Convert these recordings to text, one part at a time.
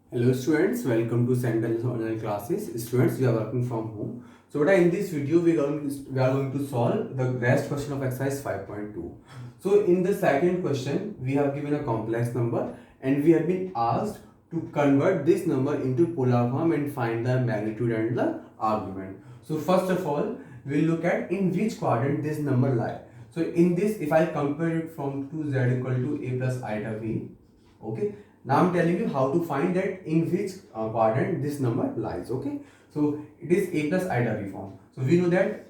Hello students, welcome to Sentinels online classes. Students, we are working from home. So in this video we are going to solve the rest question of exercise 5.2. So in the second question we have given a complex number and we have been asked to convert this number into polar form and find the magnitude and the argument. So first of all we'll look at in which quadrant this number lies. So in this, if I compare it from to z equal to a plus iota v, okay, now I'm telling you how to find that in which quadrant this number lies. Okay, so it is a plus iota v form. So we know that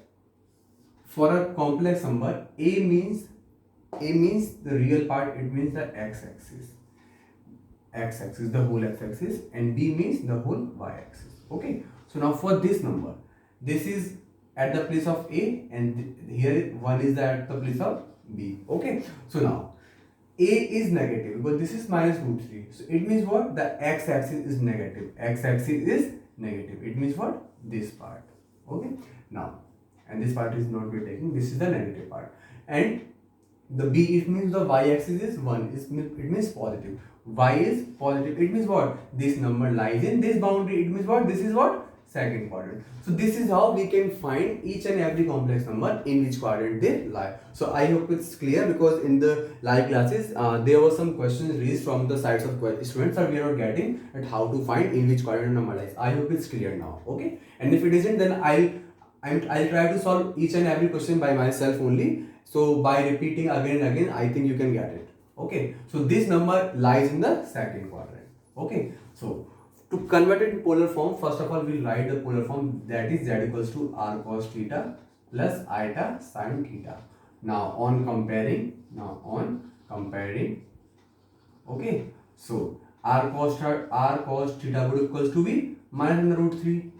for a complex number, a means the real part, it means the x-axis, the whole x-axis, and b means the whole y-axis. Okay, so now for this number, this is at the place of a, and here one is at the place of b. Okay, so now a is negative because this is minus root 3. So it means what? The x-axis is negative. X-axis is negative. It means what? This part. Okay. Now, and this part is not be taking. This is the negative part. And the b, it means the y-axis is 1. It means positive. Y is positive. It means what? This number lies in this boundary. It means what? This is what? Second quadrant. So this is how we can find each and every complex number in which quadrant they lie. So I hope it's clear, because in the live classes there were some questions raised from the sides of students that we are not getting at how to find in which quadrant number lies. I hope it's clear now. Okay, and if it isn't, then I'll try to solve each and every question by myself only. So by repeating again and again, I think you can get it. Okay, so this number lies in the second quadrant. Okay, so to convert it in polar form, first of all we'll write the polar form, that is z equals to r cos theta plus iota sin theta. Now on comparing, okay, so r cos theta would equals to be minus under root 3,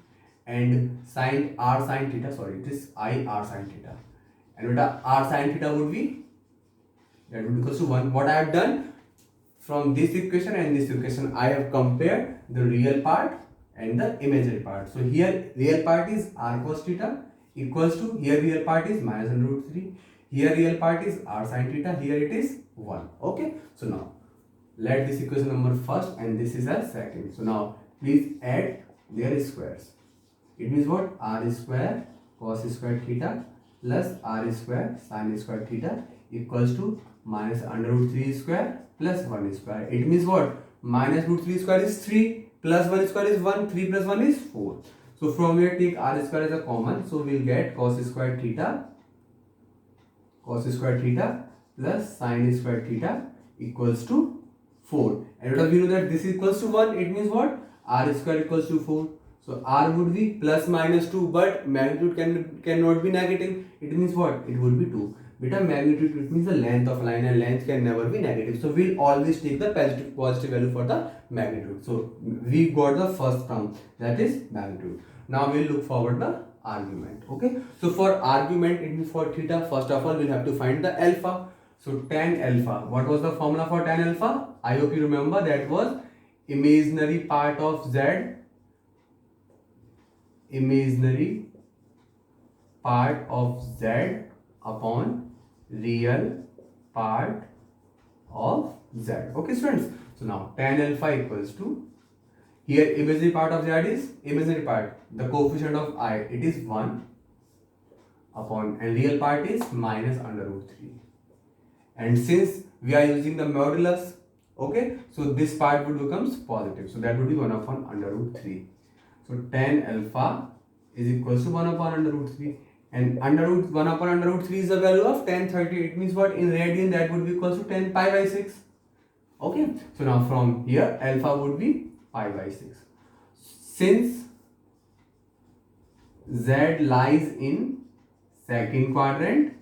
and sin theta, sorry, it is I r sin theta, and what r sin theta would be, that would equals to 1. What I have done, from this equation and this equation, I have compared the real part and the imaginary part. So here real part is r cos theta equals to, here real part is minus under root 3, here real part is r sin theta, here it is 1. Okay, so now let this equation number first and this is a second. So now please add their squares. It means what? R square cos square theta plus r square sin square theta equals to minus under root 3 square plus 1 square. It means what? Minus root 3 square is 3 plus 1 square is 1. 3 plus 1 is 4. So from here take r square as a common. So we'll get cos square theta plus sin square theta equals to 4. And because we know that this equals to 1, it means what? R square equals to 4. So r would be plus minus 2, but magnitude cannot be negative. It means what? It would be 2. Beta, magnitude, it means the length of a line, and length can never be negative. So we'll always take the positive value for the magnitude. So we got the first term, that is magnitude. Now we'll look forward the argument. Okay, so for argument, it means for theta, first of all we'll have to find the alpha. So tan alpha, what was the formula for tan alpha? I hope you remember, that was imaginary part of z upon real part of z. Okay students, so now tan alpha equals to, here imaginary part of z is imaginary part, the coefficient of I, it is 1 upon, and real part is minus under root 3. And since we are using the modulus, okay, so this part would becomes positive, so that would be 1 upon under root 3. So tan alpha is equals to 1 upon under root 3, and 1 upon under root 3 is the value of tan 30. It means what? In radian that would be equals to 10 pi by 6. Okay, so now from here alpha would be pi by 6. Since z lies in second quadrant,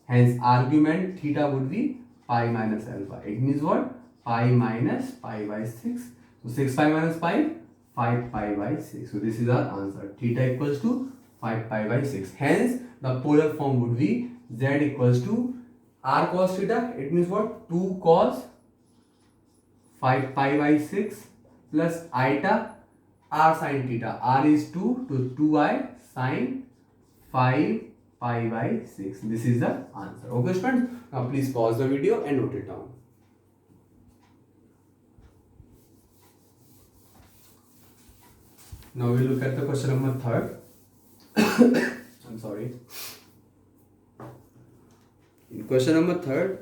hence argument theta would be pi minus alpha. It means what? Pi minus pi by 6. So 6 pi minus pi, 5 pi by 6. So this is our answer. Theta equals to 5 pi by 6. Hence the polar form would be z equals to r cos theta. It means what? 2 cos 5 pi by 6 plus iota r sin theta. R is 2 to 2i sin 5 pi by 6. This is the answer. Okay friends, now please pause the video and note it down. Now we look at the question number 3rd. I'm sorry. In question number 3rd,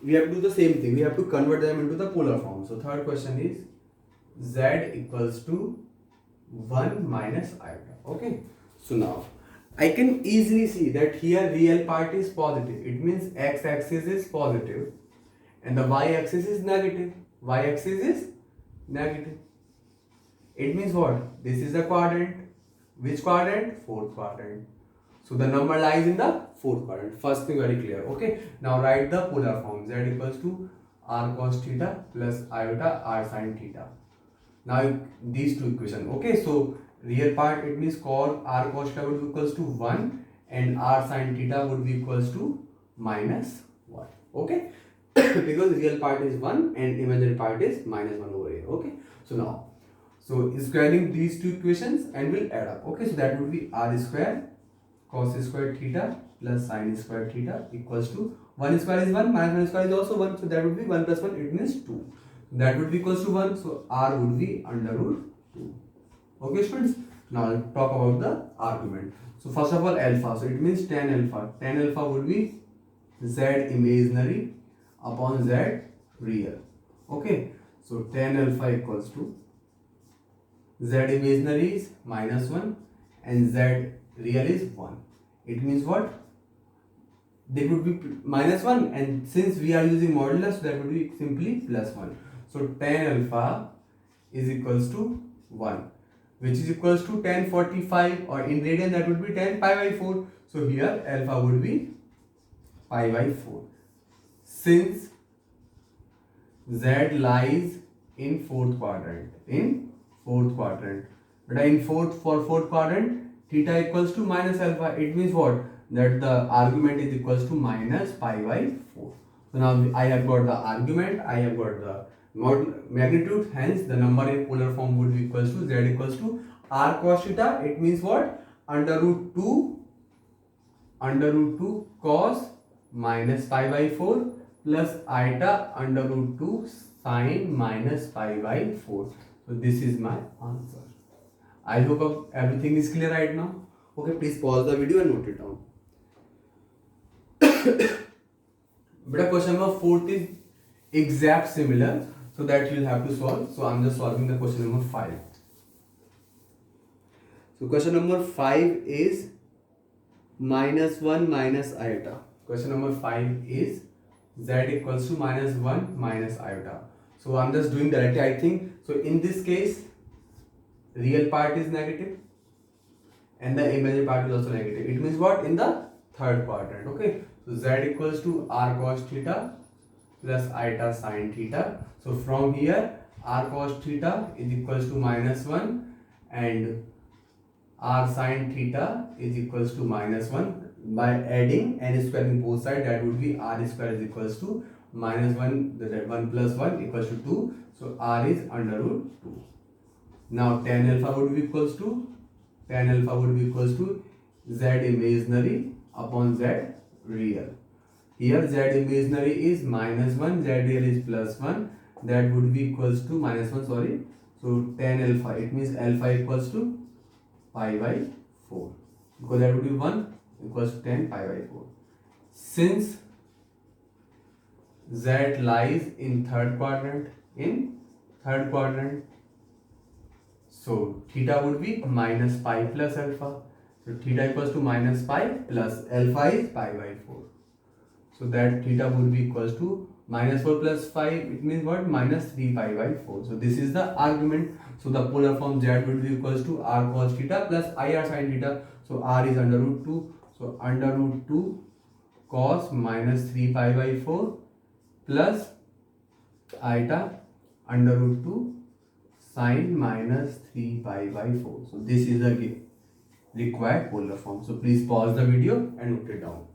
we have to do the same thing. We have to convert them into the polar form. So third question is z equals to 1 minus iota. Okay. So now I can easily see that here real part is positive. It means x-axis is positive and the y-axis is negative. Y-axis is negative. It means what? This is the quadrant. Which quadrant? Fourth quadrant. So the number lies in the fourth quadrant. First thing very clear. Okay. Now write the polar form. Z equals to r cos theta plus iota r sin theta. Now these two equations. Okay. So real part, it means r cos theta would be equals to 1 and r sin theta would be equals to minus 1. Okay. Because real part is 1 and imaginary part is minus 1 over here. Okay. So now, so squaring these two equations and we'll add up. Okay. So that would be r square cos square theta plus sin square theta equals to 1 square is 1 minus 1 square is also 1. So that would be 1 plus 1, it means 2. That would be equals to 1. So r would be under root 2. Okay students. Now I'll talk about the argument. So first of all alpha. So it means tan alpha. Tan alpha would be z imaginary upon z real. Okay. So tan alpha equals to z imaginary is minus 1 and z real is 1. It means what? They would be minus 1 and since we are using modulus, that would be simply plus 1. So tan alpha is equals to 1, which is equals to tan 45, or in radian that would be tan pi by 4. So here alpha would be pi by 4. Since z lies in fourth quadrant, but in fourth quadrant, theta equals to minus alpha. It means what? That the argument is equals to minus pi by 4. So now I have got the argument, I have got the magnitude, hence the number in polar form would be equals to z equals to r cos theta. It means what? Under root 2 cos minus pi by 4 plus iota under root 2 sin minus pi by 4. So this is my answer. I hope everything is clear right now. Okay, please pause the video and note it down. But question number 4 is exact similar, so that you'll have to solve. So I'm just solving the question number 5. So question number 5 is minus 1 minus iota. Question number 5 is z equals to minus 1 minus iota. So I'm just doing directly, I think. So in this case, real part is negative and the imaginary part is also negative. It means what? In the third quadrant. Okay. So z equals to r cos theta plus iota sin theta. So from here r cos theta is equals to minus 1 and r sin theta is equals to minus 1. By adding and squaring both sides, that would be r square is equals to minus 1, that 1 plus 1 equals to 2. So r is under root 2. Now tan alpha would be equals to z imaginary upon z real. Here z imaginary is minus 1, z real is plus 1. That would be equals to minus 1, sorry. So tan alpha, it means alpha equals to pi by 4. Because that would be 1 equals to 10 pi by 4. Since z lies in third quadrant, so theta would be minus pi plus alpha. So theta equals to minus pi plus alpha is pi by 4. So that theta would be equals to minus 4 plus 5. It means what? Minus 3 pi by 4. So this is the argument. So the polar form z would be equals to r cos theta plus ir sin theta. So r is under root 2. So under root 2 cos minus 3 pi by 4 plus iota under root 2 sin minus 3 pi by 4. So this is the required polar form. So please pause the video and note it down.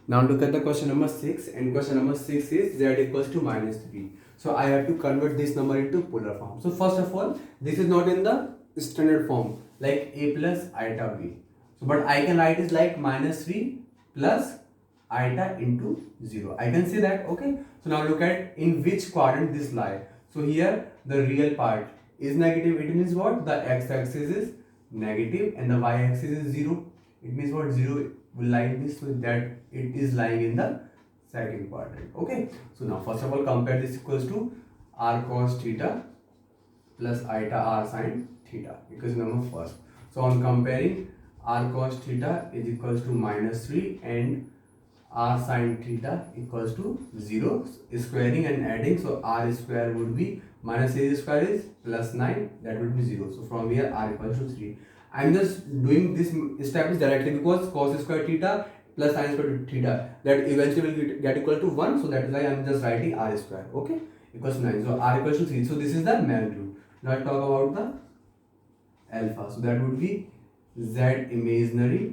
Now look at the question number 6, and question number 6 is z equals to minus 3. So I have to convert this number into polar form. So first of all, this is not in the standard form like a plus iota b. So but I can write it like minus 3 plus iota into 0. I can say that. Okay. So now look at in which quadrant this lies. So here the real part is negative. It means what? The x-axis is negative and the y-axis is 0. It means what? 0 will lie in this, so that it is lying in the second quadrant. Okay. So now first of all compare this equals to r cos theta plus iota r sin theta. Equation number first. So on comparing, r cos theta is equals to -3 and r sin theta equals to 0. Squaring and adding, so r square would be minus a square is plus 9, that would be 0. So from here r equals to 3. I am just doing this step is directly because cos square theta plus sin square theta, that eventually will get equal to 1. So that is why I am just writing r square. Okay, equals to 9. So r equals to 3. So this is the magnitude. Now I talk about the alpha. So that would be z imaginary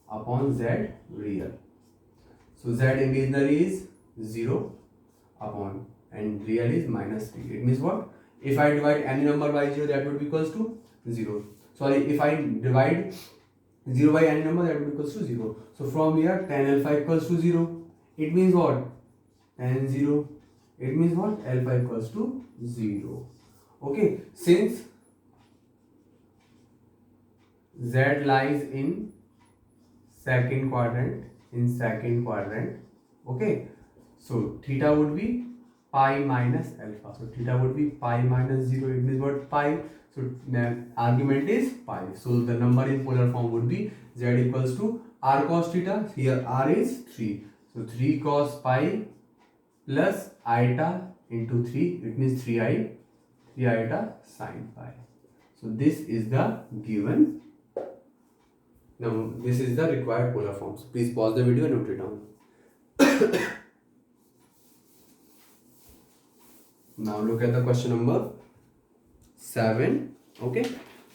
upon z real. So z imaginary is 0 upon and real is -3. It means what? If I divide any number by 0, that would be equals to 0. Sorry, if I divide 0 by any number, that would be equals to 0. So from here tan alpha equals to 0. It means what? Tan 0. It means what? Alpha equals to 0. Okay, since z lies in second quadrant, okay, so theta would be pi minus alpha. So theta would be pi minus 0. It means what? Pi. So the argument is pi. So the number in polar form would be z equals to r cos theta. Here r is 3. So 3 cos pi plus iota into 3. It means 3 iota sin pi. So this is the given. Now this is the required polar form. So please pause the video and note it down. Now look at the question number 7. Okay.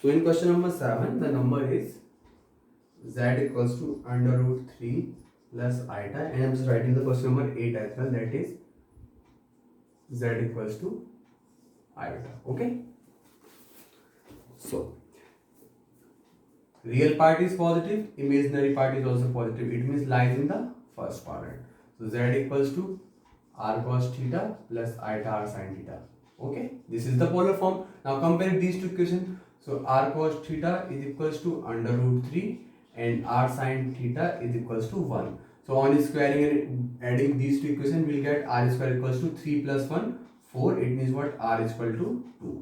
So in question number 7, the number is z equals to under root 3 plus iota, and I am just writing the question number 8 as well. That is z equals to iota. Okay. So real part is positive, imaginary part is also positive. It means lies in the first quadrant. So z equals to r cos theta plus iota r sin theta. Okay, this is the polar form. Now compare these two equations. So r cos theta is equals to under root 3 and r sin theta is equals to 1. So on squaring and adding these two equations, we will get r square equals to 3 plus 1, 4. It means what? R is equal to 2.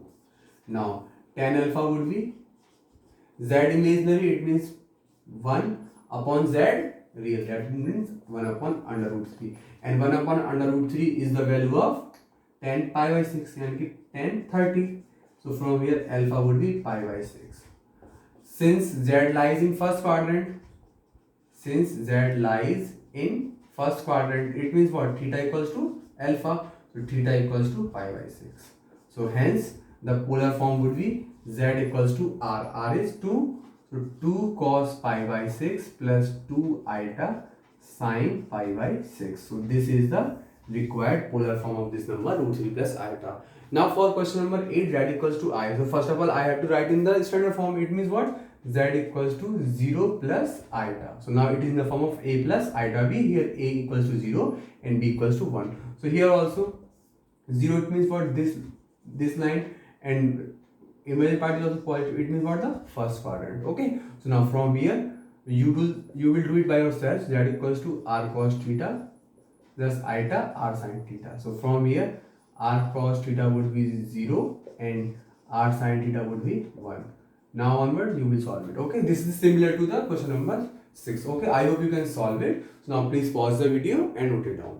Now tan alpha would be z imaginary. It means 1 upon z real. That means 1 upon under root 3. And 1 upon under root 3 is the value of tan pi by 6, and tan 30. So from here alpha would be pi by 6. Since z lies in first quadrant, it means what? Theta equals to alpha. So theta equals to pi by 6. So hence the polar form would be z equals to r. R is 2. So 2 cos pi by 6 plus 2 iota sin pi by 6. So this is the required polar form of this number root 3 plus iota. Now for question number 8, z equals to I. So first of all I have to write in the standard form. It means what? Z equals to 0 plus iota. So now it is in the form of a plus iota b. Here a equals to 0 and b equals to 1. So here also 0, it means what? This line, and imaginary part is also positive. It means what? The first quadrant. Okay. So now from here you will do it by yourself. Z equals to r cos theta plus iota r sin theta. So from here r cos theta would be 0 and r sin theta would be 1. Now onward you will solve it. Okay, this is similar to the question number 6. Okay, I hope you can solve it. So now please pause the video and note it down.